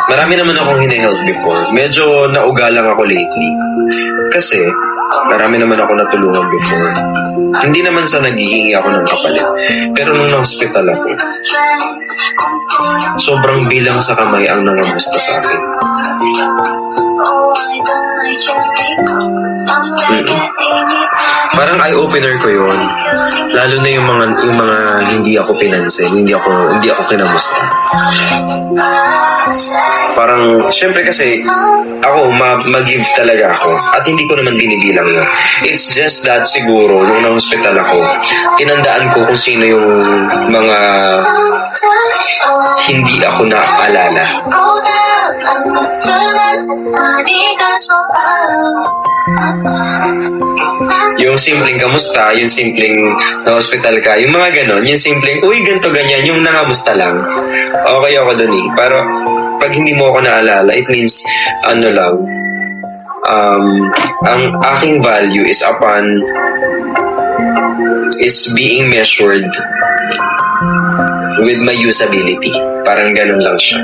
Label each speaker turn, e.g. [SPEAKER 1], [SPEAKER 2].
[SPEAKER 1] Marami naman akong hinihelp before. Medyo naugalang ako lately. Kasi, marami naman ako natulungan before. Hindi naman sa naghihingi ako ng kapalit. Pero nung na-hospital ako, sobrang bilang sa kamay ang nangamusta sa akin. Parang eye-opener ko yun. Lalo na yung mga hindi ako pinansin, hindi ako kinamusta. Parang, syempre kasi, ako, mag-give talaga ako. At hindi ko naman binibilang yun. It's just that siguro, nung na-hospital ako, tinandaan ko kung sino yung mga hindi ako naaalala. Yung simpleng kamusta, yung simpleng na-hospital ka, yung mga ganon, yung simpleng, uy, ganto ganyan, yung nangamusta lang. Okay ako dun eh. Pero, pag hindi mo ako naalala, it means, ano lang, ang aking value is being measured with my usability. Parang ganun lang siya.